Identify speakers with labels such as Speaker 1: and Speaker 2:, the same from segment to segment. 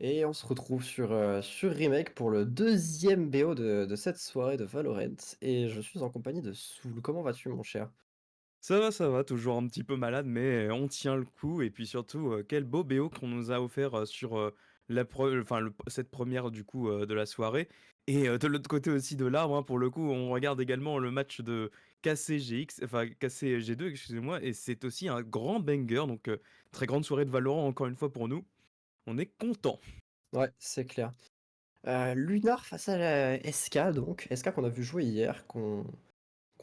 Speaker 1: Et on se retrouve sur Remake pour le deuxième BO de cette soirée de Valorant. Et je suis en compagnie de Soul. Comment vas-tu, mon cher?
Speaker 2: Ça va, toujours un petit peu malade, mais on tient le coup. Et puis surtout, quel beau BO qu'on nous a offert sur cette première du coup de la soirée. Et de l'autre côté aussi de l'arbre, hein, pour le coup, on regarde également le match de KCGX, enfin KCG2, excusez-moi, et c'est aussi un grand banger. Donc très grande soirée de Valorant encore une fois pour nous. On est content.
Speaker 1: Ouais, c'est clair. Lunar face à la SK, donc. SK qu'on a vu jouer hier, qu'on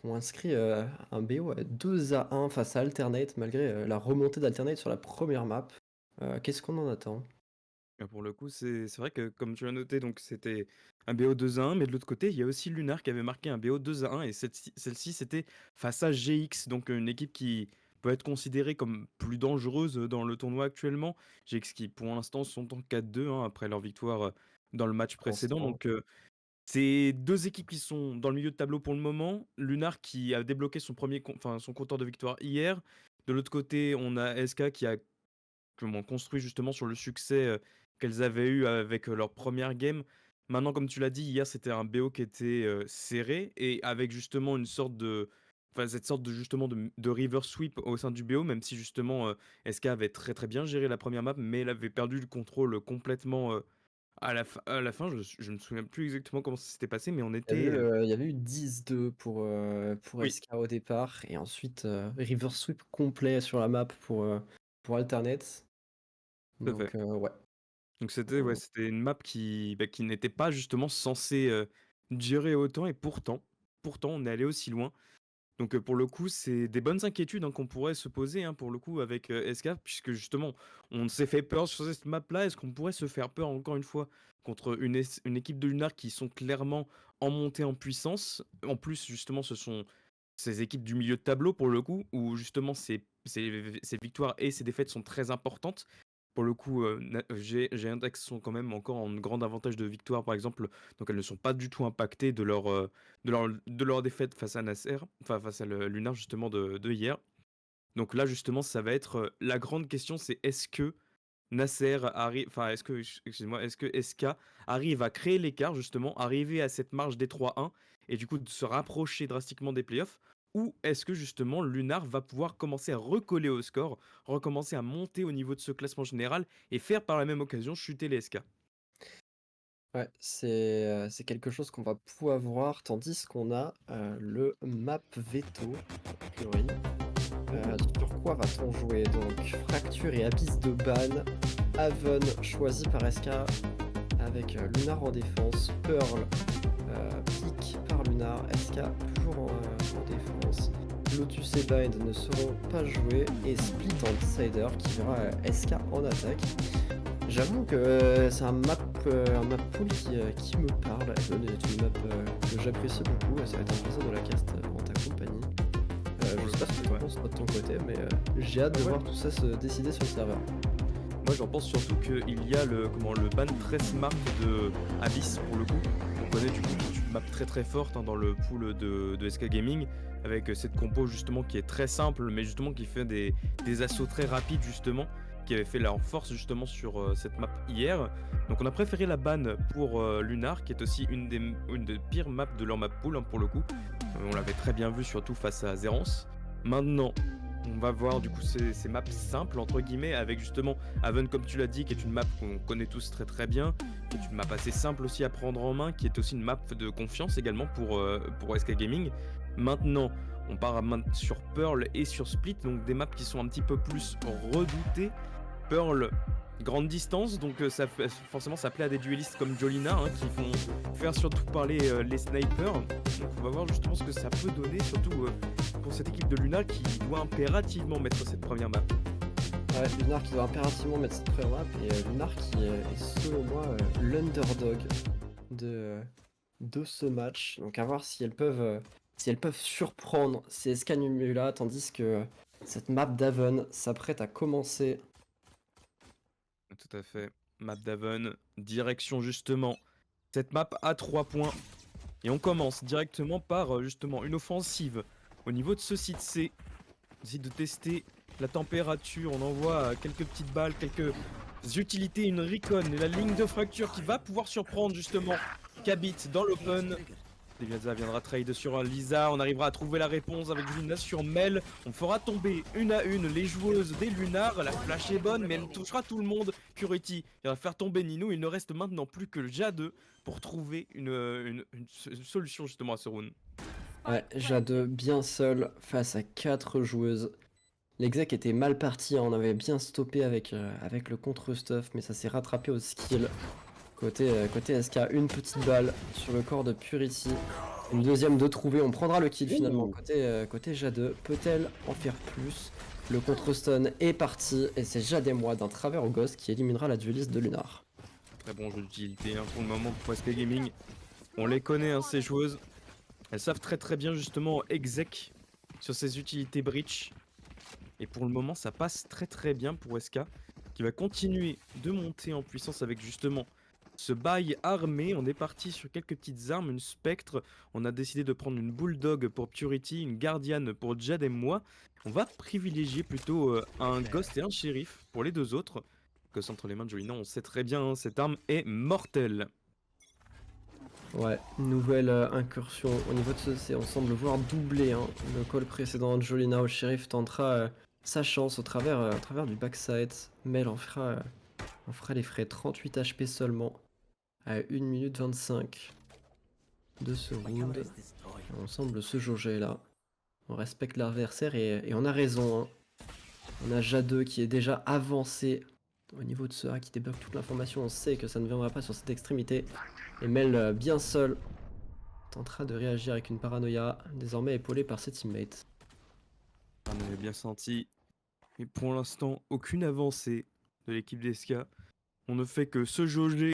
Speaker 1: inscrit un BO à 2-1 face à Alternate, malgré la remontée d'Alternate sur la première map. Qu'est-ce qu'on en attend?
Speaker 2: Pour le coup, c'est vrai que comme tu l'as noté, donc c'était un BO 2-1, mais de l'autre côté, il y a aussi Lunar qui avait marqué un BO 2-1, et celle-ci, c'était face à GX, donc une équipe qui peut être considérée comme plus dangereuse dans le tournoi actuellement. GX qui, pour l'instant, sont en 4-2 hein, après leur victoire dans le match
Speaker 1: Pour
Speaker 2: précédent.
Speaker 1: l'instant.
Speaker 2: Donc, c'est deux équipes qui sont dans le milieu de tableau pour le moment. Lunar qui a débloqué son compteur de victoire hier. De l'autre côté, on a SK qui a construit justement sur le succès qu'elles avaient eu avec leur première game. Maintenant, comme tu l'as dit, hier c'était un BO qui était serré et avec justement une sorte de. Enfin, cette sorte de justement de river sweep au sein du BO, même si justement SK avait très très bien géré la première map, mais elle avait perdu le contrôle complètement à la fin. Je me souviens plus exactement comment ça s'était passé, mais on était.
Speaker 1: Il y avait eu 10-2 pour
Speaker 2: Oui,
Speaker 1: SK au départ, et ensuite River Sweep complet sur la map pour Alternate.
Speaker 2: tout à fait.
Speaker 1: Donc ouais.
Speaker 2: Donc c'était ouais,
Speaker 1: Euh,
Speaker 2: c'était une map qui n'était pas justement censée durer autant, et pourtant on est allé aussi loin. Donc pour le coup, c'est des bonnes inquiétudes hein, qu'on pourrait se poser hein, pour le coup avec SK, puisque justement on s'est fait peur sur cette map-là. Est-ce qu'on pourrait se faire peur encore une fois contre une équipe de Lunar qui sont clairement en montée en puissance? En plus, justement, ce sont ces équipes du milieu de tableau pour le coup, où justement ces victoires et ces défaites sont très importantes. Pour le coup, j'ai Index sont quand même encore en grand avantage de victoire, par exemple, donc elles ne sont pas du tout impactées de leur défaite face à Nasser, enfin face à le Lunar justement de hier. Donc là, justement, ça va être la grande question, c'est est-ce que Nasser arrive, enfin excusez-moi, est-ce que SK arrive à créer l'écart justement, arriver à cette marge des 3-1 et du coup de se rapprocher drastiquement des playoffs, ou est-ce que justement Lunar va pouvoir commencer à recoller au score, recommencer à monter au niveau de ce classement général et faire par la même occasion chuter les SK?
Speaker 1: ouais, c'est quelque chose qu'on va pouvoir voir, tandis qu'on a le map veto, a priori. Sur quoi va-t-on jouer? Donc, Fracture et Abysse de Ban, Haven choisi par SK avec Lunar en défense, Pearl pick par Lunar, SK toujours en défense. Lotus et Bind ne seront pas joués, et Split en Decider qui verra SK en attaque. J'avoue que c'est un map pool qui me parle. Haven est une map que j'apprécie beaucoup, ça va être un plaisir de la cast en ta compagnie.
Speaker 2: Pour
Speaker 1: Je
Speaker 2: le
Speaker 1: sais pas
Speaker 2: coup,
Speaker 1: ce que tu en
Speaker 2: ouais.
Speaker 1: penses toi, de ton côté, mais j'ai hâte de
Speaker 2: Ouais,
Speaker 1: voir tout ça se décider sur le serveur.
Speaker 2: moi j'en pense surtout qu'il y a le ban très smart de Abyss pour le coup. On connaît du coup toute une map très très forte hein, dans le pool de SK Gaming, avec cette compo justement qui est très simple mais justement qui fait des assauts très rapides justement, qui avait fait leur force justement sur cette map hier. Donc on a préféré la ban pour Lunar, qui est aussi une des pires maps de leur map pool hein, pour le coup. On l'avait très bien vu surtout face à Zerance. Maintenant, on va voir du coup ces maps simples entre guillemets, avec justement Haven comme tu l'as dit, qui est une map qu'on connaît tous très très bien, qui est une map assez simple aussi à prendre en main, qui est aussi une map de confiance également pour SK Gaming. Maintenant, on part sur Pearl et sur Split, donc des maps qui sont un petit peu plus redoutées. Pearl, grande distance, donc forcément ça plaît à des duellistes comme Jolina hein, qui vont faire surtout parler les snipers. Donc on va voir justement ce que ça peut donner, surtout pour cette équipe de Luna qui doit impérativement mettre cette première map.
Speaker 1: Ouais, Lunar qui doit impérativement mettre cette première map, et Lunar qui est selon moi l'underdog de, de ce match. Donc à voir si elles peuvent surprendre ces SK Numula, tandis que cette map d'Haven s'apprête à commencer.
Speaker 2: Tout à fait. Map d'Haven, direction justement cette map à 3 points. Et on commence directement par justement une offensive au niveau de ce site C. On essaie de tester la température, on envoie quelques petites balles, quelques utilités, une recon et la ligne de fracture qui va pouvoir surprendre justement Kabit dans l'open. Devilaza viendra trade sur Lisa, on arrivera à trouver la réponse avec Julina sur Mel. On fera tomber une à une les joueuses des Lunars. La flash est bonne, mais elle touchera tout le monde. Purity va faire tomber Nino. Il ne reste maintenant plus que le Jade pour trouver une solution justement à ce round.
Speaker 1: Ouais, Jade bien seul face à 4 joueuses. L'exec était mal parti, hein, on avait bien stoppé avec le contre-stuff, mais ça s'est rattrapé au skill. Côté SK, une petite balle sur le corps de Purity. Une deuxième de trouver, on prendra le kill finalement. Côté Jade, peut-elle en faire plus? Le contre-stun est parti et c'est Jade et moi d'un travers au ghost qui éliminera la dueliste de Lunar.
Speaker 2: Très bon jeu d'utilité hein, pour le moment pour SK Gaming. On les connaît hein, ces joueuses. Elles savent très bien justement exec sur ces utilités breach. Et pour le moment ça passe très bien pour SK qui va continuer de monter en puissance avec justement ce bail armé. On est parti sur quelques petites armes, une spectre. On a décidé de prendre une bulldog pour Purity, une guardiane pour Jade et moi. On va privilégier plutôt un ghost et un shérif pour les deux autres. Ghost entre les mains de Jolina, on sait très bien, hein, cette arme est mortelle.
Speaker 1: Ouais, nouvelle incursion au niveau de ce C, on semble voir doubler hein. Le call précédent de Jolina au shérif tentera sa chance au travers du backside. Mel en fera les frais, 38 HP seulement à 1 minute 25 de ce round. On semble se jauger là. On respecte l'adversaire et on a raison. Hein. On a Jade qui est déjà avancé au niveau de ce A qui débloque toute l'information. On sait que ça ne viendra pas sur cette extrémité. Et Mel, bien seul, tentera de réagir avec une paranoïa, désormais épaulée par ses teammates.
Speaker 2: On avait bien senti. Mais pour l'instant, aucune avancée de l'équipe d'SK. On ne fait que se jauger.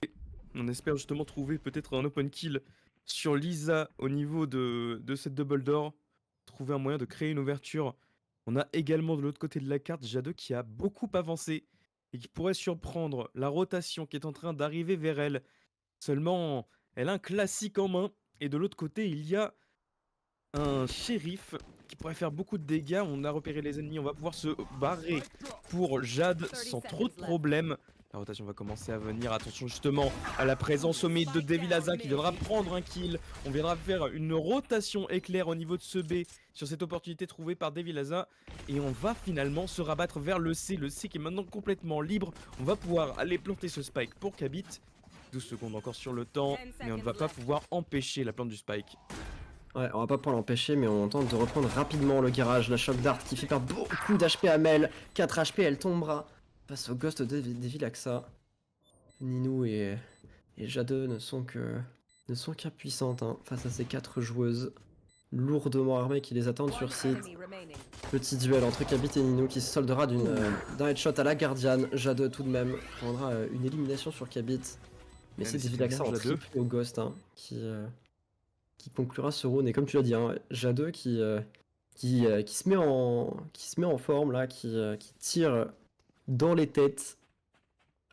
Speaker 2: On espère justement trouver peut-être un open kill sur Lisa au niveau de cette double door. Trouver un moyen de créer une ouverture. On a également de l'autre côté de la carte Jade qui a beaucoup avancé et qui pourrait surprendre la rotation qui est en train d'arriver vers elle. Seulement, elle a un classique en main. Et de l'autre côté, il y a un shérif qui pourrait faire beaucoup de dégâts. On a repéré les ennemis, on va pouvoir se barrer pour Jade sans trop de problèmes. La rotation va commencer à venir. Attention justement à la présence au mid de Devilaza qui devra prendre un kill. On viendra faire une rotation éclair au niveau de ce B sur cette opportunité trouvée par Devilaza. Et on va finalement se rabattre vers le C. Le C qui est maintenant complètement libre. On va pouvoir aller planter ce spike pour Kabit. 12 secondes encore sur le temps. Mais on ne va pas pouvoir empêcher la plante du spike.
Speaker 1: Ouais, on va pas pouvoir l'empêcher, mais on tente de reprendre rapidement le garage. La shock dart qui fait perdre beaucoup d'HP à Mel. 4 HP, elle tombera face au ghost de Devilaxa. Nino et Jade ne sont qu'impuissantes hein, face à ces 4 joueuses lourdement armées qui les attendent sur site. Petit duel entre Kabit et Nino qui se soldera d'un headshot à la gardienne. Jade tout de même prendra une élimination sur Kabit. Mais c'est Devilaxa en triple au ghost hein, qui conclura ce round. Et comme tu l'as dit, hein, Jade qui se met en forme là, qui tire dans les têtes.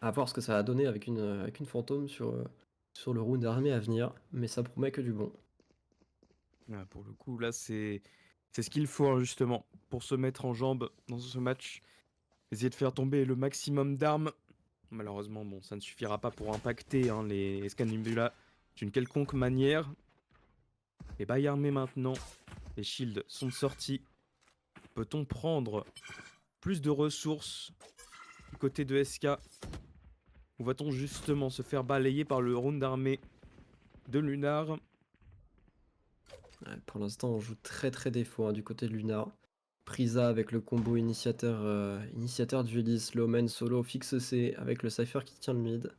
Speaker 1: À voir ce que ça va donner avec une fantôme sur le round armé à venir, mais ça promet que du bon.
Speaker 2: Ouais, pour le coup, là, c'est ce qu'il faut hein, justement pour se mettre en jambe dans ce match. Essayer de faire tomber le maximum d'armes. Malheureusement, bon, ça ne suffira pas pour impacter hein, les Scandimbula d'une quelconque manière. Les bails armés maintenant, les shields sont sortis. Peut-on prendre plus de ressources du côté de SK? Ou va-t-on justement se faire balayer par le round armé de Lunar?
Speaker 1: Ouais, pour l'instant, on joue très défaut hein, du côté de Lunar. Prisa avec le combo initiateur dueliste, Lomen solo fixe C avec le Cypher qui tient le mid.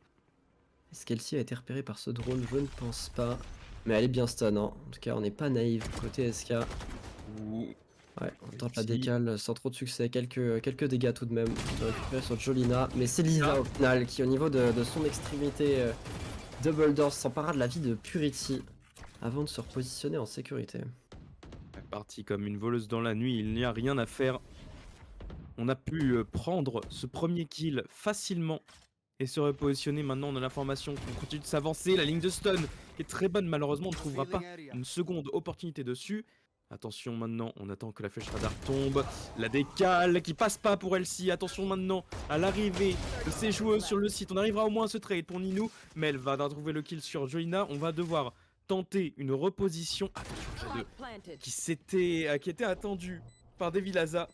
Speaker 1: Est-ce qu'elle-ci a été repérée par ce drone? Je ne pense pas. Mais elle est bien stun, hein. En tout cas, on n'est pas naïf côté SK. Ouais, on tente la décale sans trop de succès. Quelques dégâts tout de même. On va récupérer sur Jolina. Mais c'est Lisa au final qui, au niveau de son extrémité double door, s'empara de la vie de Purity avant de se repositionner en sécurité.
Speaker 2: Partie comme une voleuse dans la nuit, il n'y a rien à faire. On a pu prendre ce premier kill facilement et se repositionner. Maintenant, on a l'information qu'on continue de s'avancer. La ligne de stun est très bonne. Malheureusement, on ne trouvera pas une seconde opportunité dessus. Attention maintenant, on attend que la flèche radar tombe. La décale qui passe pas pour Elsie. Attention maintenant à l'arrivée de ces joueuses sur le site. On arrivera au moins à ce trade pour Nino. Mais elle va trouver le kill sur Jolina. On va devoir tenter une reposition. Attention, J2 qui était attendu par Devilaza.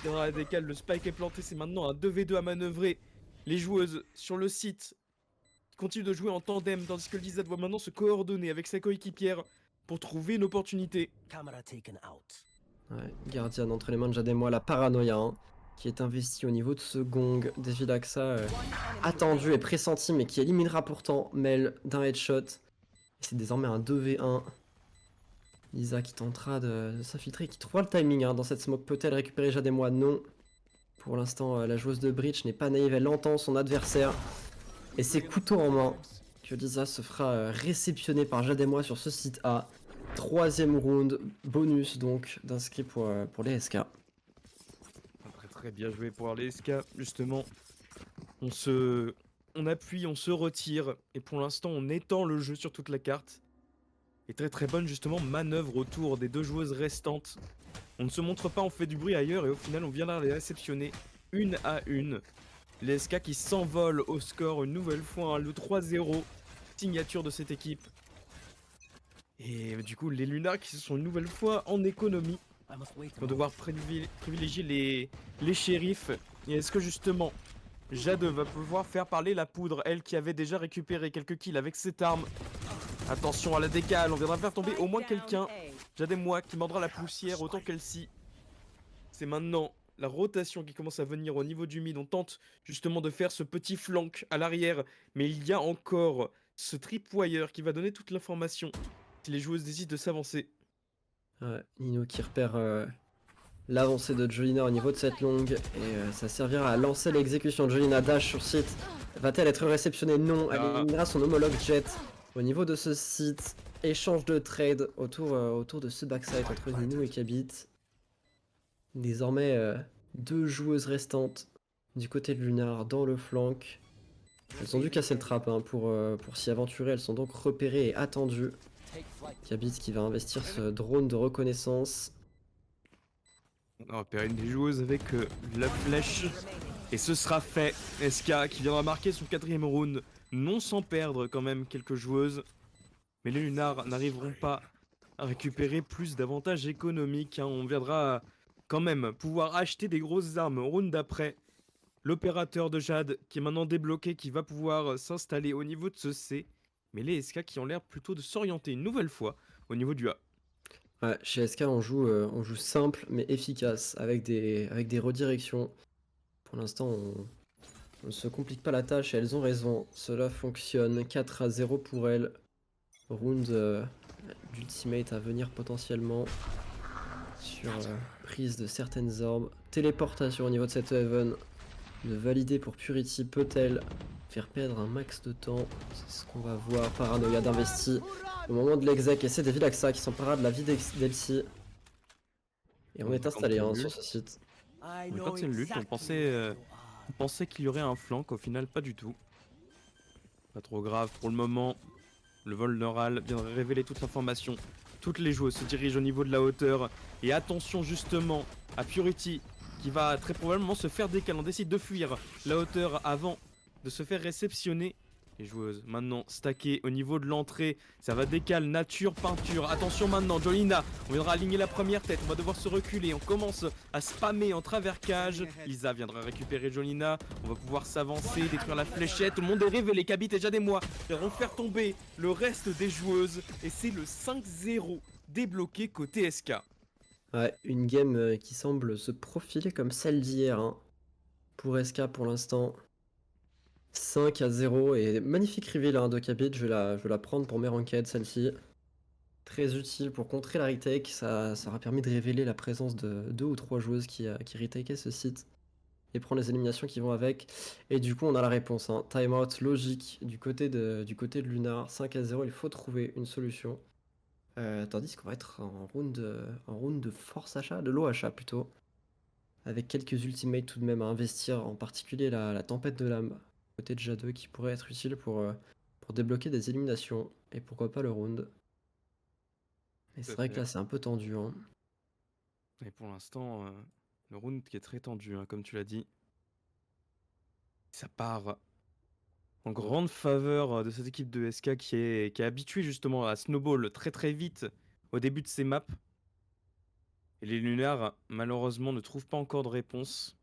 Speaker 2: Dans la décale, le spike est planté. C'est maintenant un 2v2 à manœuvrer. Les joueuses sur le site continuent de jouer en tandem. Tandis que Lisa doit maintenant se coordonner avec sa coéquipière pour trouver une opportunité.
Speaker 1: Ouais, gardienne entre les mains de Jademoi, la paranoïa, hein, qui est investie au niveau de ce gong. Devilaxa attendu et pressenti, mais qui éliminera pourtant Mel d'un headshot. C'est désormais un 2v1. Lisa qui tentera de s'infiltrer, qui trouvera le timing hein, dans cette smoke. Peut-elle récupérer Jademoi? Non. Pour l'instant, la joueuse de Breach n'est pas naïve, elle entend son adversaire. Et c'est couteau en main que Lisa se fera réceptionner par Jademoi sur ce site A. 3ème round, bonus donc d'inscrit pour les SK.
Speaker 2: Très bien joué pour les SK. Justement, on appuie, on se retire. Et pour l'instant, on étend le jeu sur toute la carte. Et très bonne justement manœuvre autour des deux joueuses restantes. On ne se montre pas, on fait du bruit ailleurs. Et au final, on viendra les réceptionner une à une. Les SK qui s'envolent au score une nouvelle fois. Hein, le 3-0, signature de cette équipe. Et du coup, les Luna qui sont une nouvelle fois en économie. Vont devoir privilégier les shérifs. Et est-ce que justement, Jade va pouvoir faire parler la poudre, elle qui avait déjà récupéré quelques kills avec cette arme. Attention à la décale, on viendra faire tomber au moins quelqu'un. Jademoi qui mordra la poussière autant qu'elle-ci. C'est maintenant la rotation qui commence à venir au niveau du mid. On tente justement de faire ce petit flank à l'arrière. Mais il y a encore ce tripwire qui va donner toute l'information si les joueuses décident de s'avancer.
Speaker 1: Ouais, Nino qui repère l'avancée de Jolina au niveau de cette longue. Et ça servira à lancer l'exécution de Jolina. Dash sur site. Va-t-elle être réceptionnée? Non, elle éliminera son homologue Jet. Au niveau de ce site, échange de trade autour de ce backside entre Nino et Kabit. Désormais, 2 joueuses restantes du côté de Lunar dans le flanc. Elles ont dû casser le trap hein, pour s'y aventurer. Elles sont donc repérées et attendues. Kabit qui va investir ce drone de reconnaissance.
Speaker 2: On va repérer une des joueuses avec la flèche. Et ce sera fait. SK qui viendra marquer son 4ème round. Non sans perdre quand même quelques joueuses. Mais les Lunars n'arriveront pas à récupérer plus d'avantages économiques. Hein. On viendra quand même pouvoir acheter des grosses armes au round d'après. L'opérateur de Jade qui est maintenant débloqué, qui va pouvoir s'installer au niveau de ce C. Mais les SK qui ont l'air plutôt de s'orienter une nouvelle fois au niveau du A.
Speaker 1: Ouais, chez SK on joue simple mais efficace avec des redirections. Pour l'instant on ne se complique pas la tâche et elles ont raison. Cela fonctionne. 4-0 pour elles. Round d'ultimate à venir potentiellement sur prise de certaines orbes. Téléportation au niveau de cette Heaven. De valider pour Purity. Peut-elle faire perdre un max de temps? C'est ce qu'on va voir. Paranoïa d'investi au moment de l'exec. Et c'est Devilaxa qui s'emparera de la vie d'Elsie. Et on est installé hein, sur ce site.
Speaker 2: Quand c'est le lutte, on pensait qu'il y aurait un flank, au final pas du tout. Pas trop grave pour le moment. Le vol neural viendrait révéler toute l'information. Toutes les joueuses se dirigent au niveau de la hauteur. Et attention justement à Purity qui va très probablement se faire décaler. On décide de fuir la hauteur avant de se faire réceptionner. Les joueuses maintenant stackées au niveau de l'entrée. Ça va décaler nature, peinture. Attention maintenant, Jolina. On viendra aligner la première tête. On va devoir se reculer. On commence à spammer en travers cage. Lisa viendra récupérer Jolina. On va pouvoir s'avancer, détruire la fléchette. Tout le monde est révélé. Kabit et Jademoi viendront faire tomber le reste des joueuses. Et c'est le 5-0 débloqué côté SK.
Speaker 1: Ouais, une game qui semble se profiler comme celle d'hier hein, pour SK pour l'instant. 5-0 et magnifique reveal hein, de Kabit, je vais la prendre pour mes ranked celle-ci. Très utile pour contrer la retake, ça aura permis de révéler la présence de 2 ou 3 joueuses qui retakeaient ce site et prendre les éliminations qui vont avec. Et du coup on a la réponse, hein. Timeout logique du côté de Lunar, 5-0, il faut trouver une solution. Tandis qu'on va être en round de force achat, de low achat plutôt. Avec quelques ultimates tout de même à investir, en particulier la tempête de l'âme côté de Jade qui pourrait être utile pour débloquer des éliminations et pourquoi pas le round. Mais c'est vrai que là c'est un peu tendu hein.
Speaker 2: Et pour l'instant, le round qui est très tendu, hein, comme tu l'as dit. Ça part en
Speaker 1: Mmh.
Speaker 2: grande faveur de cette équipe de SK qui est habituée justement à snowball très très vite au début de ces maps. Et les Lunars, malheureusement, ne trouvent pas encore de réponse.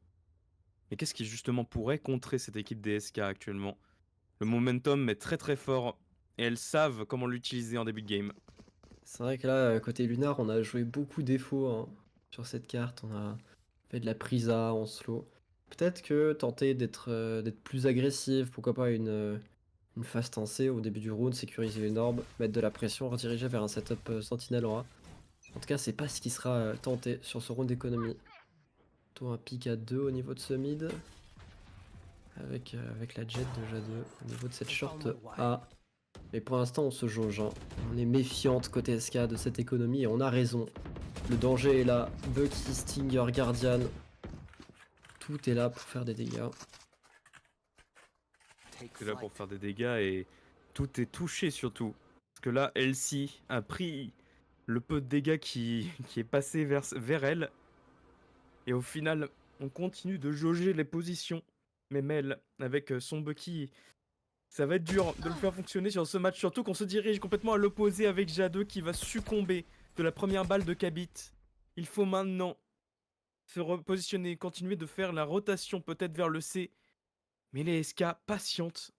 Speaker 2: Mais qu'est-ce qui justement pourrait contrer cette équipe des SK actuellement? Le momentum est très très fort et elles savent comment l'utiliser en début de game.
Speaker 1: C'est vrai que là, côté Lunar, on a joué beaucoup défauts, hein, sur cette carte. On a fait de la prisa en slow. Peut-être que tenter d'être plus agressif, pourquoi pas une fast en C au début du round, sécuriser une orbe, mettre de la pression, rediriger vers un setup sentinelle aura. En tout cas, c'est pas ce qui sera tenté sur ce round d'économie. Plutôt un pick à 2 au niveau de ce mid, avec la jet de J2 au niveau de cette short A. Mais pour l'instant, on se jauge, hein. On est méfiante côté SK de cette économie et on a raison. Le danger est là. Bucky, Stinger, Guardian. Tout est là pour faire des dégâts.
Speaker 2: C'est là pour faire des dégâts et tout est touché surtout. Parce que là, Elsie a pris le peu de dégâts qui est passé vers elle. Et au final, on continue de jauger les positions. Mais Mel, avec son Bucky, ça va être dur de le faire fonctionner sur ce match. Surtout qu'on se dirige complètement à l'opposé avec J2 qui va succomber de la première balle de Kabit. Il faut maintenant se repositionner, continuer de faire la rotation peut-être vers le C. Mais les SK patientent,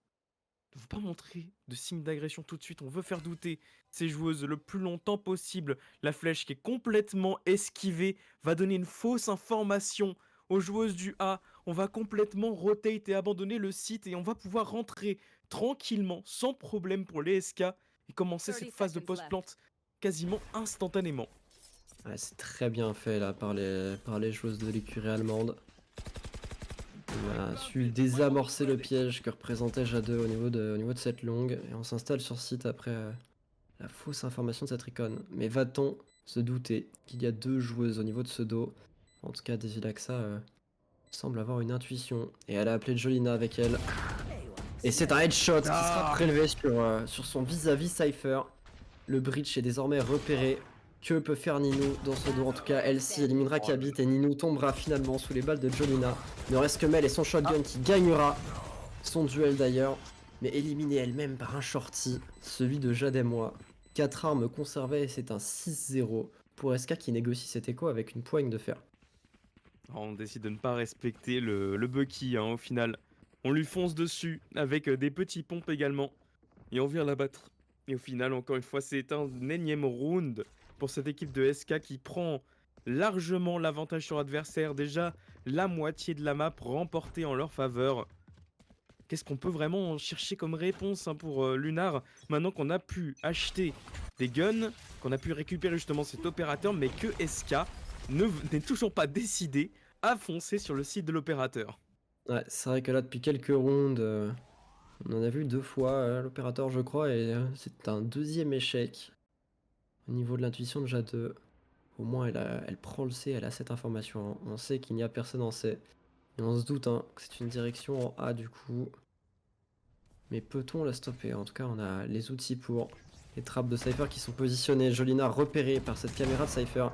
Speaker 2: ne vont pas montrer de signes d'agression tout de suite. On veut faire douter ces joueuses le plus longtemps possible. La flèche qui est complètement esquivée va donner une fausse information aux joueuses du A. On va complètement rotate et abandonner le site et on va pouvoir rentrer tranquillement, sans problème pour les SK et commencer cette phase de post-plante quasiment instantanément.
Speaker 1: Ouais, c'est très bien fait là par les joueuses de l'écurie allemande. On a su désamorcer le piège que représentait J2 au niveau de cette longue. Et on s'installe sur site après la fausse information de cette recon. Mais va-t-on se douter qu'il y a 2 joueuses au niveau de ce dos? En tout cas, Desilaxa semble avoir une intuition. Et elle a appelé Jolina avec elle. Et c'est un headshot qui sera prélevé sur son vis-à-vis Cypher. Le breach est désormais repéré. Que peut faire Ninou dans ce dos? En tout cas, Elsie éliminera Kabit et Ninou tombera finalement sous les balles de Jolina. Ne reste que Mel et son shotgun qui gagnera son duel d'ailleurs. Mais éliminée elle-même par un shorty, celui de Jade et moi. 4 armes conservées et c'est un 6-0 pour SK qui négocie cet écho avec une poigne de fer.
Speaker 2: On décide de ne pas respecter le Bucky hein, au final. On lui fonce dessus avec des petits pompes également. Et on vient l'abattre. Et au final, encore une fois, c'est un énième round pour cette équipe de SK qui prend largement l'avantage sur adversaire. Déjà, la moitié de la map remportée en leur faveur. Qu'est-ce qu'on peut vraiment chercher comme réponse hein, pour Lunar maintenant qu'on a pu acheter des guns, qu'on a pu récupérer justement cet opérateur, mais que SK n'est toujours pas décidé à foncer sur le site de l'opérateur.
Speaker 1: Ouais, c'est vrai que là, depuis quelques rounds, on en a vu 2 fois l'opérateur, je crois, et c'est un deuxième échec au niveau de l'intuition de Jade. Au moins, elle prend le C, elle a cette information, hein. On sait qu'il n'y a personne en C. Et on se doute hein, que c'est une direction en A du coup. Mais peut-on la stopper? En tout cas, on a les outils pour. Les trappes de Cypher qui sont positionnées. Jolina repérée par cette caméra de Cypher.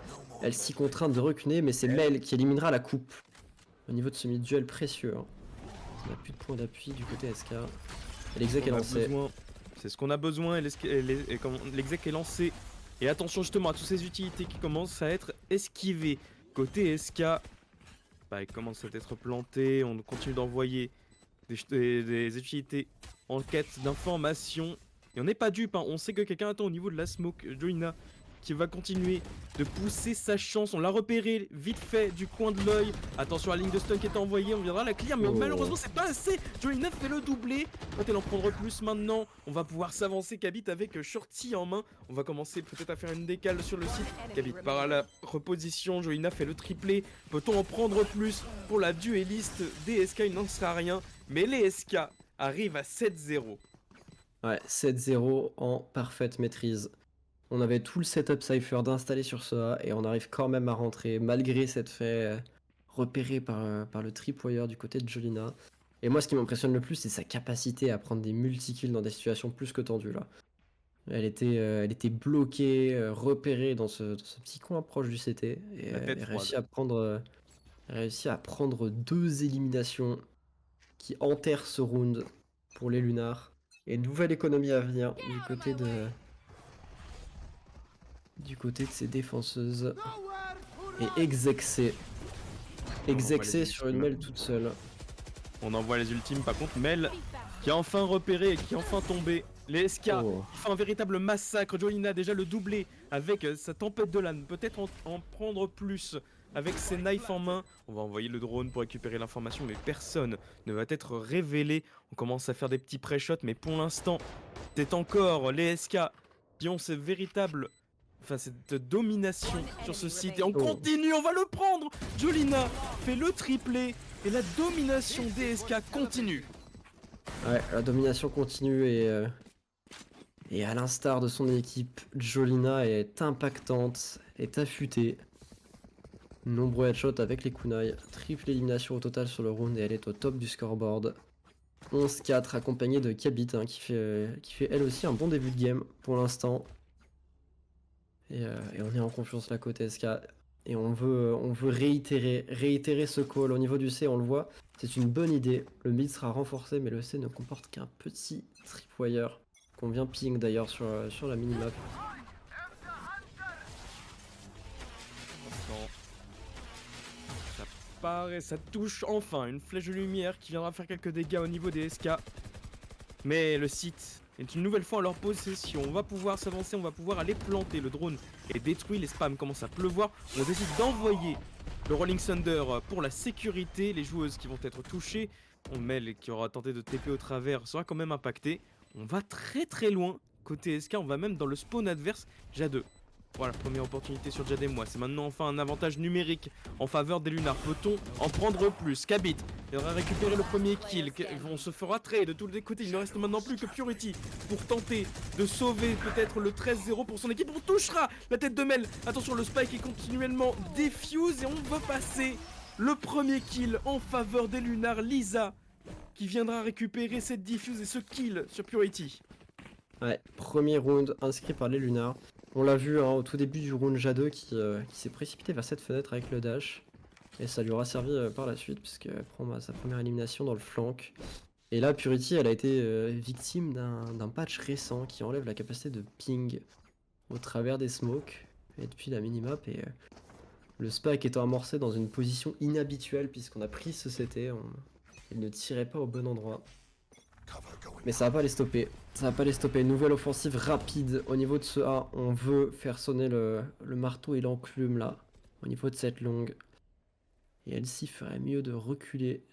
Speaker 1: Elle s'y contrainte de reculer, mais c'est Mel qui éliminera la coupe. Au niveau de ce mid-duel précieux. Hein. On n'a plus de point d'appui du côté SK. Et l'exec est lancé.
Speaker 2: C'est ce qu'on a besoin, l'exec est lancé. Et attention justement à toutes ces utilités qui commencent à être esquivées. Côté SK, bah, ils commencent à être plantés, on continue d'envoyer des utilités en quête d'informations. Et on n'est pas dupe, hein. On sait que quelqu'un attend au niveau de la smoke. Joina qui va continuer de pousser sa chance. On l'a repéré vite fait du coin de l'œil. Attention à la ligne de stun qui est envoyée, on viendra la clear, mais malheureusement c'est pas assez. Joina fait le doublé. Va-t-elle en prendre plus maintenant? On va pouvoir s'avancer Kabit avec Shorty en main. On va commencer peut-être à faire une décale sur le site. Kabit part à la reposition, Joina fait le triplé. Peut-on en prendre plus? Pour la dueliste des SK, il n'en sera rien. Mais les SK arrivent à 7-0.
Speaker 1: Ouais, 7-0 en parfaite maîtrise. On avait tout le setup Cypher d'installer sur ce A et on arrive quand même à rentrer malgré cette fait repérée par le tripwire du côté de Jolina. Et moi, ce qui m'impressionne le plus, c'est sa capacité à prendre des multi-kills dans des situations plus que tendues là. Elle était bloquée, repérée dans ce petit coin proche du CT
Speaker 2: La tête
Speaker 1: et
Speaker 2: froide.
Speaker 1: réussi à prendre 2 éliminations qui enterrent ce round pour les Lunars. Et une nouvelle économie à venir du côté de ces défenseuses. Et Exexé.
Speaker 2: On envoie les
Speaker 1: Exexé sur une
Speaker 2: ultimes.
Speaker 1: mail toute seule.
Speaker 2: On envoie les ultimes. Par contre, Mel qui a enfin repéré et qui est enfin tombé. Les SK
Speaker 1: Oh,
Speaker 2: qui fait un véritable massacre. Jolina déjà le doublé avec sa tempête de LAN. Peut-être en prendre plus avec ses knives en main. On va envoyer le drone pour récupérer l'information, mais personne ne va être révélé. On commence à faire des petits pré-shots, mais pour l'instant, c'est encore les SK qui ont ces véritables. Enfin, cette domination sur ce site. Et on
Speaker 1: oh.
Speaker 2: continue, on va le prendre. Jolina fait le triplé. Et la domination DSK continue.
Speaker 1: Ouais, la domination continue et à l'instar de son équipe, Jolina est impactante, est affûtée. Nombreux headshots avec les kunai, triple élimination au total sur le round et elle est au top du scoreboard. 11-4 accompagné de Kabit qui fait elle aussi un bon début de game pour l'instant. Et on est en confiance là côté SK. Et on veut réitérer ce call au niveau du C, on le voit. C'est une bonne idée. Le mid sera renforcé, mais le C ne comporte qu'un petit tripwire qu'on vient ping d'ailleurs sur la minimap.
Speaker 2: Ça part et ça touche enfin une flèche de lumière qui viendra faire quelques dégâts au niveau des SK. Mais le site est une nouvelle fois en leur possession. On va pouvoir s'avancer, on va pouvoir aller planter. Le drone est détruit, les spams commencent à pleuvoir. On décide d'envoyer le Rolling Thunder pour la sécurité. Les joueuses qui vont être touchées. On mêle qui aura tenté de TP au travers sera quand même impacté. On va très loin. Côté SK, on va même dans le spawn adverse. Jade. Voilà, première opportunité sur Jade et moi. C'est maintenant enfin un avantage numérique en faveur des Lunars. Peut-on en prendre plus? Kabit viendra récupérer le premier kill. On se fera trade de tous les côtés. Il ne reste maintenant plus que Purity pour tenter de sauver peut-être le 13-0 pour son équipe. On touchera la tête de Mel. Attention, le spike est continuellement défuse et on va passer le premier kill en faveur des Lunars. Lisa qui viendra récupérer cette diffuse et ce kill sur Purity.
Speaker 1: Ouais, premier round inscrit par les Lunars. On l'a vu hein, au tout début du round Jade qui s'est précipité vers cette fenêtre avec le dash. Et ça lui aura servi par la suite puisqu'elle prend sa première élimination dans le flank. Et là, Purity, elle a été victime d'un patch récent qui enlève la capacité de ping au travers des smokes et depuis la minimap. Et le spike étant amorcé dans une position inhabituelle puisqu'on a pris ce CT, il ne tirait pas au bon endroit. Mais ça va pas les stopper. Ça va pas les stopper. Nouvelle offensive rapide au niveau de ce A. On veut faire sonner le marteau et l'enclume là, au niveau de cette longue. Et elle-ci ferait mieux de reculer.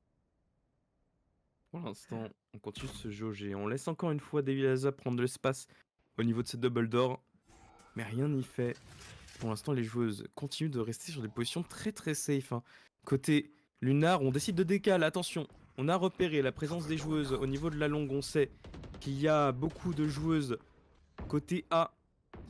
Speaker 2: Pour l'instant, on continue de se jauger. On laisse encore une fois Devilaza prendre de l'espace au niveau de cette double door. Mais rien n'y fait. Pour l'instant, les joueuses continuent de rester sur des positions très safe. Hein. Côté Lunar, on décide de décaler. Attention, on a repéré la présence des joueuses au niveau de la longue. On sait qu'il y a beaucoup de joueuses côté A.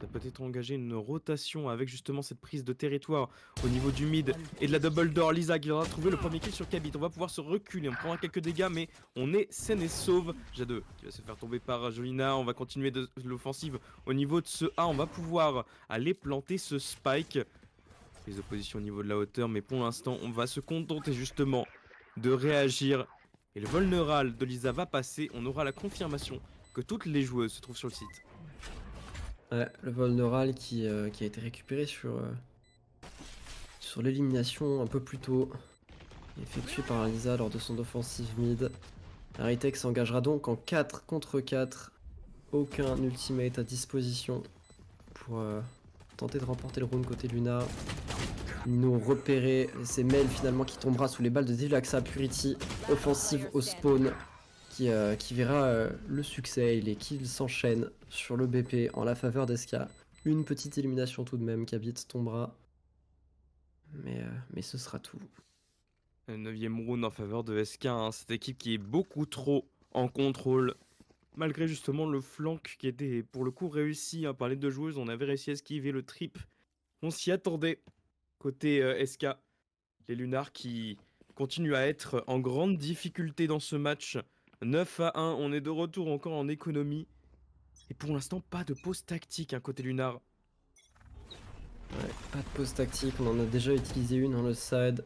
Speaker 2: Ça peut être engagé une rotation avec justement cette prise de territoire au niveau du mid et de la double door. Lisa qui viendra trouver le premier kill sur Kabit. On va pouvoir se reculer, on prendra quelques dégâts mais on est saine et sauve. Jade qui va se faire tomber par Jolina. On va continuer de l'offensive au niveau de ce A. On va pouvoir aller planter ce spike. Les oppositions au niveau de la hauteur mais pour l'instant on va se contenter justement de réagir. Et le vulnéral de Lisa va passer. On aura la confirmation que toutes les joueuses se trouvent sur le site.
Speaker 1: Ouais, le vol neural qui a été récupéré sur l'élimination un peu plus tôt, effectué par Lisa lors de son offensive mid. Aritech s'engagera donc en 4 contre 4. Aucun ultimate à disposition pour tenter de remporter le round côté Luna. Ils nous repérer, c'est Mel finalement qui tombera sous les balles de Devilaxa Purity. Offensive au spawn qui verra le succès et les kills s'enchaînent sur le BP en la faveur d'Eska. Une petite élimination tout de même, Kabit tombera. Mais ce sera tout.
Speaker 2: Le 9ème round en faveur de SK, hein, cette équipe qui est beaucoup trop en contrôle. Malgré justement le flank qui était pour le coup réussi hein, par les deux joueuses, on avait réussi à esquiver le trip. On s'y attendait. Côté SK, les Lunars qui continuent à être en grande difficulté dans ce match. 9-1, on est de retour encore en économie. Et pour l'instant, pas de pause tactique, côté Lunar.
Speaker 1: Ouais, pas de pause tactique, on en a déjà utilisé une dans le side.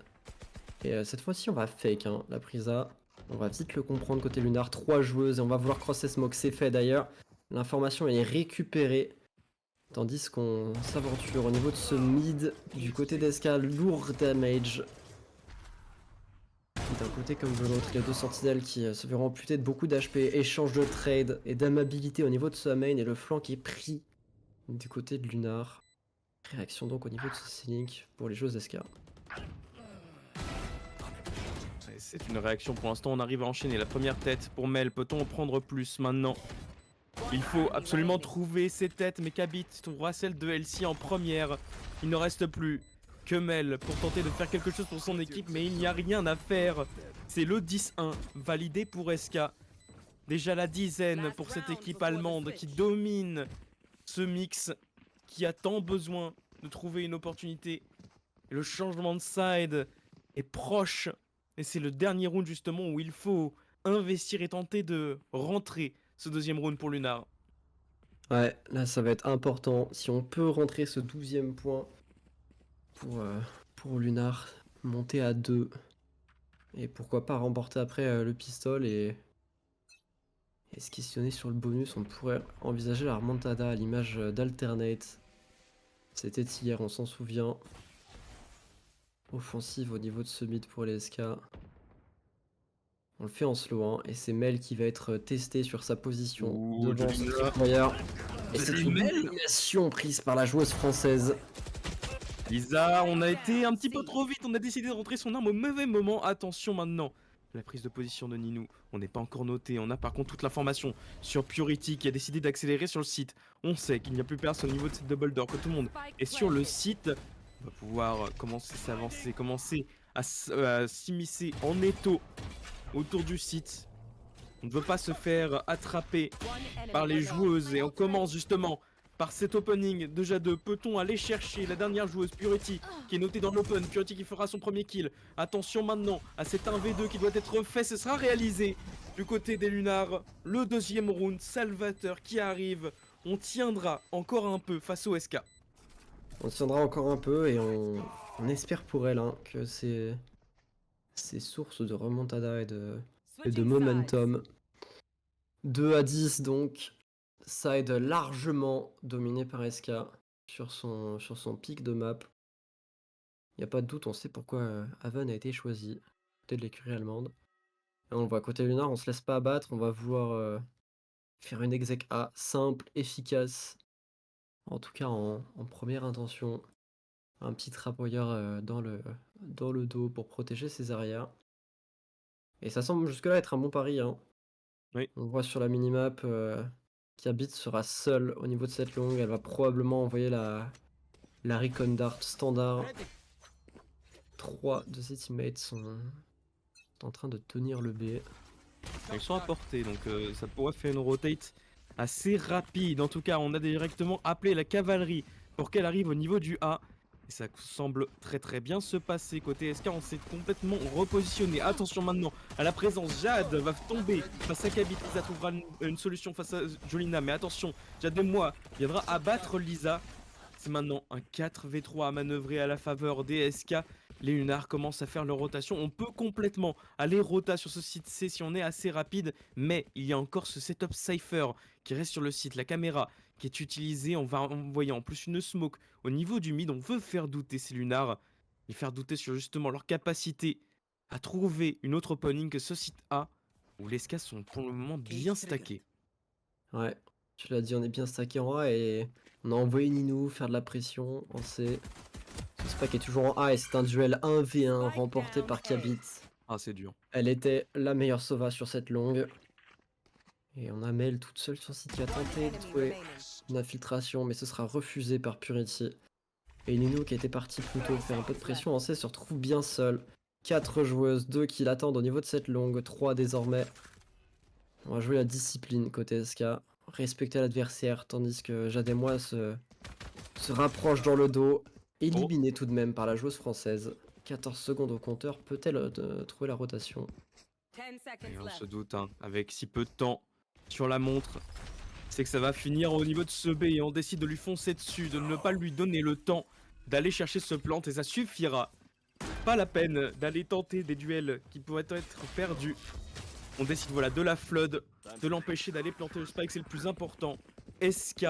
Speaker 1: Et cette fois-ci, on va fake la prise A. On va vite le comprendre côté Lunar. 3 joueuses et on va vouloir cross et smoke. C'est fait d'ailleurs. L'information est récupérée. Tandis qu'on s'aventure au niveau de ce mid du côté d'SK. Lourd damage. D'un côté comme de l'autre, les deux sentinelles qui se verront amputer de beaucoup d'HP. Échange de trade et d'amabilité au niveau de ce main. Et le flanc qui est pris du côté de Lunar. Réaction donc au niveau de ce C-Link pour les joueuses SK.
Speaker 2: C'est une réaction pour l'instant, on arrive à enchaîner la première tête pour Mel. Peut-on en prendre plus maintenant? Il faut absolument trouver ces têtes, mais Kabit trouvera celle de Elsie en première. Il ne reste plus que Mel pour tenter de faire quelque chose pour son équipe, mais il n'y a rien à faire. C'est le 10-1 validé pour SK. Déjà la dizaine pour cette équipe allemande qui domine ce mix, qui a tant besoin de trouver une opportunité. Et le changement de side est proche. Et c'est le dernier round justement où il faut investir et tenter de rentrer ce deuxième round pour Lunar.
Speaker 1: Ouais, là ça va être important. Si on peut rentrer ce 12e point pour Lunar, monter à 2. Et pourquoi pas remporter après le pistol et se questionner sur le bonus. On pourrait envisager la remontada à l'image d'Alternate. C'était hier, on s'en souvient. Offensive au niveau de ce mid pour les SK. On le fait en slow, et c'est Mel qui va être testé sur sa position
Speaker 2: Ouh,
Speaker 1: devant
Speaker 2: joli
Speaker 1: ce
Speaker 2: Mel.
Speaker 1: tripwire. Et c'est une
Speaker 2: Mel.
Speaker 1: élimination prise par la joueuse française.
Speaker 2: Lisa, on a été un petit peu trop vite, on a décidé de rentrer son arme au mauvais moment. Attention maintenant, la prise de position de Ninou, on n'est pas encore noté. On a par contre toute l'information sur Purity qui a décidé d'accélérer sur le site. On sait qu'il n'y a plus personne au niveau de cette double door, que tout le monde est sur le site. On va pouvoir commencer à s'avancer, commencer à s'immiscer en étau autour du site. On ne veut pas se faire attraper par les joueuses et on commence justement par cet opening déjà 2. Peut-on aller chercher la dernière joueuse Purity qui est notée dans l'open? Purity qui fera son premier kill. Attention maintenant à cet 1v2 qui doit être fait. Ce sera réalisé du côté des Lunars. Le deuxième round, Salvateur qui arrive. On tiendra encore un peu face au SK.
Speaker 1: On tiendra encore un peu et on espère pour elle que c'est source de remontada et de momentum. 2 à 10 donc. Side largement dominé par SK sur son pic de map. Il n'y a pas de doute, on sait pourquoi Haven a été choisi. Côté de l'écurie allemande. Et on le voit côté Lunar, on se laisse pas abattre, on va vouloir faire une exec A simple, efficace. En tout cas en première intention. Un petit trapwire dans le dos pour protéger ses arrières. Et ça semble jusque-là être un bon pari.
Speaker 2: Oui.
Speaker 1: On voit sur la minimap Kabit sera seule au niveau de cette longue. Elle va probablement envoyer la Recon Dart standard. 3 de ses teammates sont en train de tenir le B.
Speaker 2: Ils sont à portée, donc ça pourrait faire une rotate assez rapide. En tout cas, on a directement appelé la cavalerie pour qu'elle arrive au niveau du A. Et ça semble très bien se passer. Côté SK, on s'est complètement repositionné. Attention maintenant à la présence. Jade va tomber face à Kabit. Lisa trouvera une solution face à Jolina. Mais attention, Jade de moi viendra abattre Lisa. C'est maintenant un 4v3 à manœuvrer à la faveur des SK. Les Lunars commencent à faire leur rotation. On peut complètement aller rota sur ce site C si on est assez rapide. Mais il y a encore ce setup Cypher qui reste sur le site. La caméra qui est utilisée. On va envoyer en plus une smoke au niveau du mid. On veut faire douter ces Lunars. Les faire douter sur justement leur capacité à trouver une autre opening que ce site A. Où les SK sont pour le moment bien stackés.
Speaker 1: Ouais, tu l'as dit, on est bien stacké en A et on a envoyé Ninou faire de la pression en C. Ce spike est toujours en A et c'est un duel 1v1 remporté par Kabit.
Speaker 2: Ah, c'est dur.
Speaker 1: Elle était la meilleure Sova sur cette longue. Et on a Mel toute seule sur site qui a tenté de trouver une infiltration, mais ce sera refusé par Purity. Et Ninou qui était parti plus tôt faire un peu de pression en C se retrouve bien seule. 4 joueuses, 2 qui l'attendent au niveau de cette longue, 3 désormais. On va jouer la discipline côté SK, respecter l'adversaire, tandis que Jade et moi se rapproche dans le dos, éliminé tout de même par la joueuse française. 14 secondes au compteur, peut-elle trouver la rotation?
Speaker 2: Et on se doute, avec si peu de temps sur la montre, c'est que ça va finir au niveau de ce B et on décide de lui foncer dessus, de ne pas lui donner le temps d'aller chercher ce plant et ça suffira. Pas la peine d'aller tenter des duels qui pourraient être perdus. On décide voilà de la flood, de l'empêcher d'aller planter le spike, c'est le plus important. SK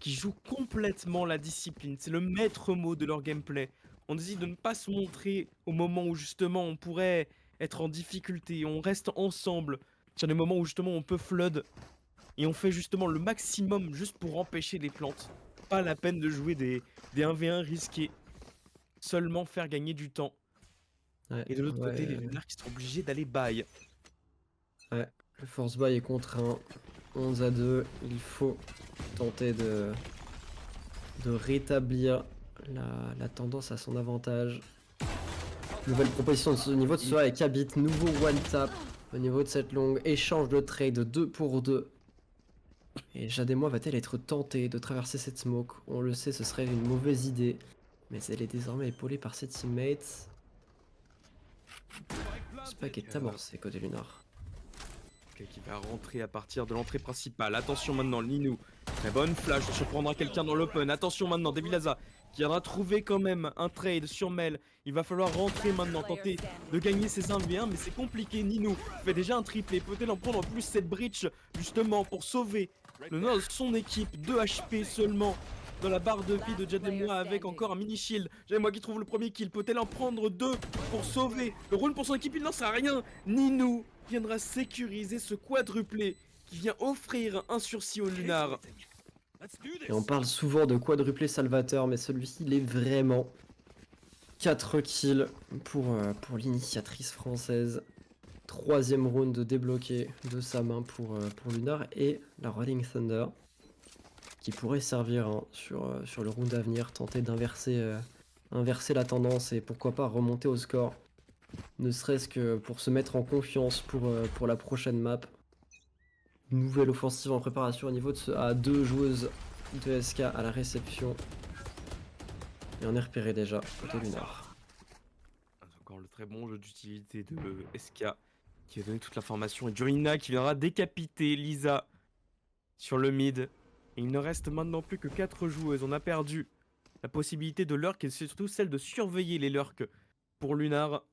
Speaker 2: qui joue complètement la discipline, c'est le maître mot de leur gameplay. On décide de ne pas se montrer au moment où justement on pourrait être en difficulté, on reste ensemble sur les moments où justement on peut flood et on fait justement le maximum juste pour empêcher les plantes. Pas la peine de jouer des 1v1 risqués, seulement faire gagner du temps.
Speaker 1: Ouais,
Speaker 2: Et de l'autre côté, les
Speaker 1: ouais,
Speaker 2: Lunars qui sont obligés d'aller buy.
Speaker 1: ouais. Le force buy est contraint. 11-2. Il faut tenter de rétablir la tendance à son avantage. Nouvelle proposition de ce niveau de soi avec Habit. Nouveau one tap au niveau de cette longue. Échange de trade 2 pour 2. Et Jademoi va-t-elle être tentée de traverser cette smoke? On le sait, ce serait une mauvaise idée. Mais elle est désormais épaulée par ses teammates. Spike est amorcé côté Lunar.
Speaker 2: Qui va rentrer à partir de l'entrée principale. Attention maintenant, Linou. Très bonne flash, on surprendra quelqu'un dans l'open. Attention maintenant, Devilaza qui viendra trouver quand même un trade sur Mel. Il va falloir rentrer maintenant, tenter de gagner ses 1v1, mais c'est compliqué. Ninou fait déjà un triplé. Peut-elle en prendre en plus cette breach justement pour sauver l'honneur de son équipe? 2 HP seulement dans la barre de vie de Jademwa avec encore un mini shield. Jademwa qui trouve le premier kill. Peut-elle en prendre 2 pour sauver le rôle pour son équipe? Il n'en sert à rien. Ninou viendra sécuriser ce quadruplé qui vient offrir un sursis au Lunar.
Speaker 1: Et on parle souvent de quadruplé Salvateur, mais celui-ci, il est vraiment 4 kills pour l'initiatrice française. 3ème round débloqué de sa main pour Lunar et la Rolling Thunder qui pourrait servir hein, sur le round à venir, tenter d'inverser inverser la tendance et pourquoi pas remonter au score. Ne serait-ce que pour se mettre en confiance pour la prochaine map. Nouvelle offensive en préparation au niveau de ce A2 joueuses de SK à la réception. Et on est repéré déjà côté Lunar.
Speaker 2: Encore le très bon jeu d'utilité de SK qui va donner toute l'information. Et Jolina qui viendra décapiter Lisa sur le mid. Et il ne reste maintenant plus que 4 joueuses. On a perdu la possibilité de lurk et surtout celle de surveiller les lurks pour Lunar.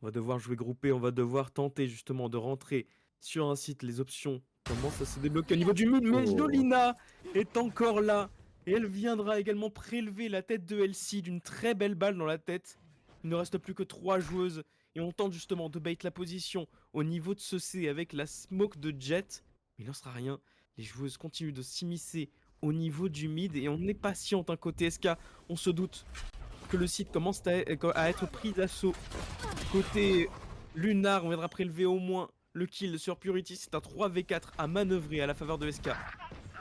Speaker 2: On va devoir jouer groupé, on va devoir tenter justement de rentrer sur un site. Les options commencent à se débloquer au niveau du mid, mais
Speaker 1: Oh.
Speaker 2: Jolina est encore là. Et elle viendra également prélever la tête de Elsie d'une très belle balle dans la tête. Il ne reste plus que 3 joueuses. Et on tente justement de bait la position au niveau de ce C avec la smoke de Jet. Mais il n'en sera rien. Les joueuses continuent de s'immiscer au niveau du mid. Et on est patient d'un côté SK. On se doute que le site commence à être pris d'assaut. Côté Lunar, on viendra prélever au moins le kill sur Purity. C'est un 3v4 à manœuvrer à la faveur de SK.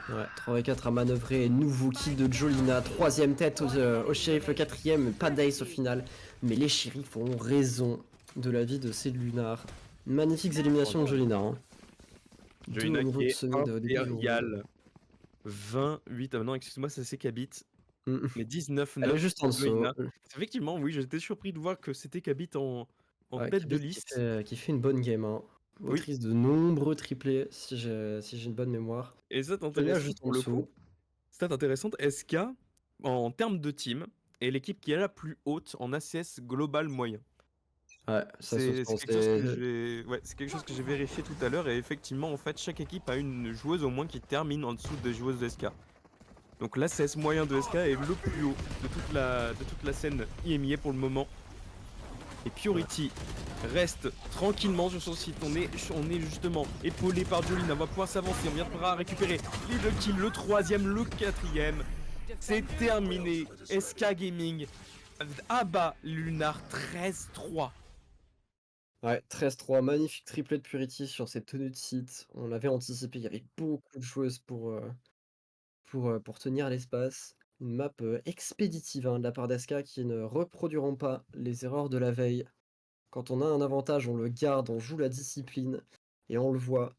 Speaker 1: Ouais, 3v4 à manœuvrer, nouveau kill de Jolina, 3ème tête au shérif, le 4ème, pas d'ace au final, mais les shérifs ont raison de la vie de ces Lunars. Magnifiques éliminations de Jolina. Hein.
Speaker 2: Jolina
Speaker 1: Au niveau
Speaker 2: qui
Speaker 1: de
Speaker 2: est
Speaker 1: ce mid, au début du round.
Speaker 2: impérial. 28, ah non, excuse-moi, c'est Kabit.
Speaker 1: Mm.
Speaker 2: Mais 19-9.
Speaker 1: Elle est juste en dessous.
Speaker 2: Jolina. Effectivement, oui, j'étais surpris de voir que c'était Kabit en
Speaker 1: Ouais,
Speaker 2: tête de
Speaker 1: Kabit
Speaker 2: liste.
Speaker 1: qui fait une bonne game. Hein. Autrice de nombreux triplés, si j'ai une bonne mémoire.
Speaker 2: Et ça
Speaker 1: Jolina
Speaker 2: t'intéresse
Speaker 1: juste en
Speaker 2: pour le
Speaker 1: dessous.
Speaker 2: coup. Stat intéressante, SK, en termes de team, est l'équipe qui est la plus haute en ACS global moyen.
Speaker 1: Ouais, ça se
Speaker 2: C'est quelque chose que j'ai vérifié tout à l'heure et effectivement en fait chaque équipe a une joueuse au moins qui termine en dessous des joueuses de SK. Donc l'ACS moyen de SK est le plus haut de toute la scène IMIA pour le moment. Et Purity reste tranquillement sur son site. On est justement épaulé par Jolina. On va pouvoir s'avancer. On viendra récupérer les 2 kills, le 3ème, le 4ème. C'est terminé. SK Gaming abat Lunar 13-3.
Speaker 1: Ouais, 13-3, magnifique triplé de Purity sur cette tenue de site. On l'avait anticipé, il y avait beaucoup de joueuses pour tenir l'espace. Une map expéditive hein, de la part d'SK qui ne reproduiront pas les erreurs de la veille. Quand on a un avantage, on le garde, on joue la discipline et on le voit.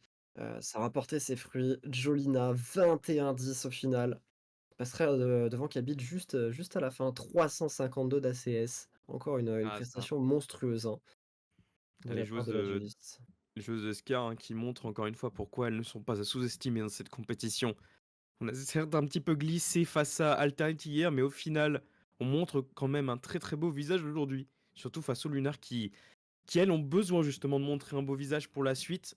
Speaker 1: Ça a rapporté ses fruits. Jolina, 21-10 au final. Passerait devant Kabit juste à la fin. 352 d'ACS. Encore une
Speaker 2: Ah, ça.
Speaker 1: prestation monstrueuse hein, de
Speaker 2: Les
Speaker 1: la part
Speaker 2: joueuses
Speaker 1: de la dueliste.
Speaker 2: Les joueuses de SK, hein, qui montrent encore une fois pourquoi elles ne sont pas à sous-estimer dans cette compétition. On a certes un petit peu glissé face à Alternate hier, mais au final, on montre quand même un très très beau visage aujourd'hui. Surtout face aux Lunar qui elles ont besoin justement de montrer un beau visage pour la suite.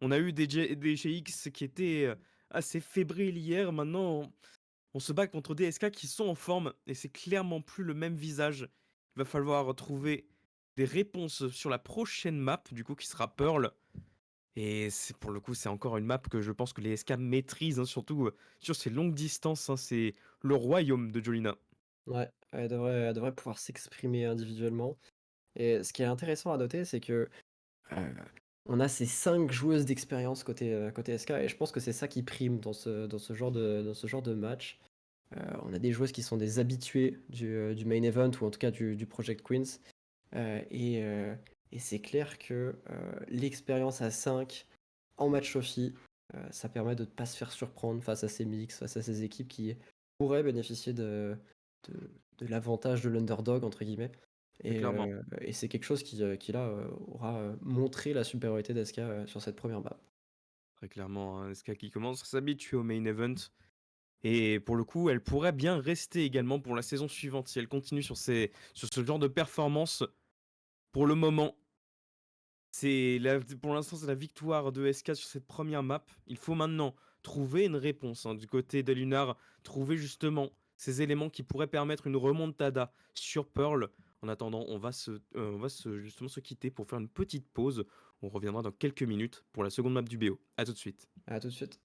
Speaker 2: On a eu des GX qui étaient assez fébriles hier. Maintenant, on se bat contre des SK qui sont en forme et c'est clairement plus le même visage. Il va falloir trouver des réponses sur la prochaine map, du coup, qui sera Pearl. Et c'est pour le coup, c'est encore une map que je pense que les SK maîtrisent, hein, surtout sur ces longues distances, hein, c'est le royaume de Jolina.
Speaker 1: Ouais, elle devrait pouvoir s'exprimer individuellement et ce qui est intéressant à noter, c'est que, heu, on a ces 5 joueuses d'expérience côté SK et je pense que c'est ça qui prime dans ce genre de match. On a des joueuses qui sont des habituées du main event ou en tout cas du Project Queens, et c'est clair que, l'expérience à 5 en match Trophy, ça permet de ne pas se faire surprendre face à ces mix, face à ces équipes qui pourraient bénéficier de de «l'avantage de l'underdog» entre guillemets
Speaker 2: Mais clairement,
Speaker 1: et c'est quelque chose qui là, aura, montré la supériorité d'SK, sur cette première map.
Speaker 2: très clairement, un SK qui commence à s'habituer au main event. Et pour le coup, elle pourrait bien rester également pour la saison suivante si elle continue sur ce genre de performance. Pour le moment, pour l'instant, c'est la victoire de SK sur cette première map. Il faut maintenant trouver une réponse, hein, du côté de Lunar, trouver justement ces éléments qui pourraient permettre une remontada sur Pearl. En attendant, justement se quitter pour faire une petite pause. On reviendra dans quelques minutes pour la seconde map du BO. A tout de suite.
Speaker 1: À tout de suite.